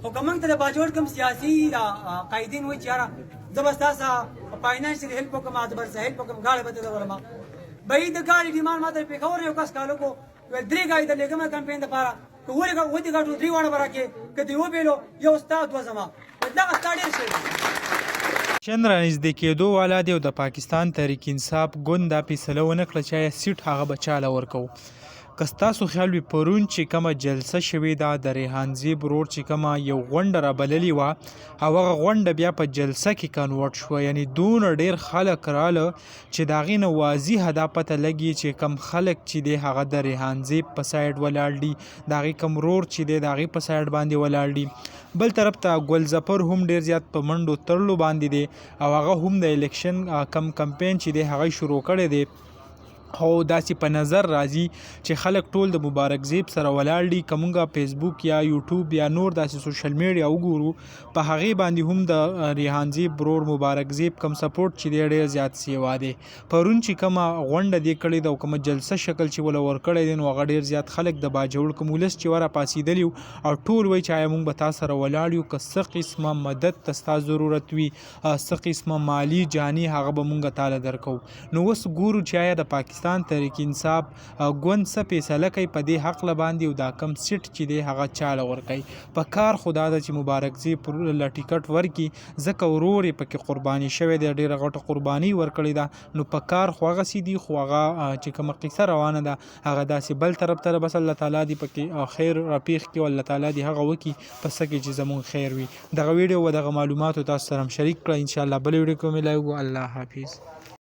خو که موږ ته د باجوړ کوم سیاسي قایدین وایي چې یاره زه به ستا سره فاینانشل هیلپ وکړم د بر څه هیلپ وکړم ګاډی به درته ورما به د ګاډي ډیمانډ ما ته پېښور یو کس کال وکړو ویل 3 ګاډي درلېږم کمپین دپاره که ودې ګاډو 3 واړه به راکړې که دې وبېلو یو ستا 2 زما دغه ستا ډېر شی چند رانږدې کېدو والا دی او د پاکستان تحریک انصاف ګوند دا فیصله ونه کړه چې آیا سیټ هغه به چاله ورکوو. که ستاسو خیال وي پرون چې کومه جلسه شوې ده د ریحان زیب روډ چې کومه یو غونډه رابللې وه او هغه غونډه بیا په جلسه کې کنورټ شوه، یعنی دونه ډېر خلک راله چې د هغې نه واضح دا پته لګي چې کم خلک چې دی هغه د ریحان زیب په سایډ ولاړ دي، د هغې کم روډ چې دی د هغې په سایډ باندې ولاړ دي. بل طرف ته ګل ظفر هم ډېر زیات په منډو تړلو باندې دی او هغه هم د الیکشن کمپین چې دی هغه شروع کړی دی. خو داسې په نظر راځي چې خلک ټول د مبارک زیب سره ولاړ دي. که مونږ فیسبوک یا یوټیوب یا نور داسې سوشل میډیا وګورو په هغې باندې هم د ریحان زیب برور مبارک زیب کم سپورټ چې دی ډېر زیات سیوا دی. پرون چې کومه غونډه دی کړې ده او کومه جلسه شکل چې وله ورکړی دی نو هغه ډېر زیات خلک د باجوړ کوم ولس چې وراپاڅېدلي او ټول وایي چې آیا مونږ به تا سره ولاړ یو، که څه قسمه مدد ته ستا ضرورت وي، څه قسمه مالي جاني هغه به مونږ تاله درکوو. نو اوس ګورو چې آیا د پاکستان تحریک انصاف ګوند څه فیصله کوي په دې حقله باندې او دا کم سیټ چې دی هغه چاله ورکوي. په کار خو دا ده چې مبارک زیب له ټیکټ ورکړي ځکه ورور یې پکې قرباني شوی دی، ډېره غټه قرباني ورکړې ده. نو په کار خو هغسې دي خو هغه چې کومه قصه روانه ده هغه داسې بل طرف ته بس الله تعالی دې پکې خیر راپېښ کړي او الله تعالی دې هغه وکړي په څه کې چې زمونږ خیر وي. دغه ویډیو و دغه معلوماتو تاسو سره هم شریک کړه. انشاءالله بل ویډیو کې ملاویږو. الله حافظ.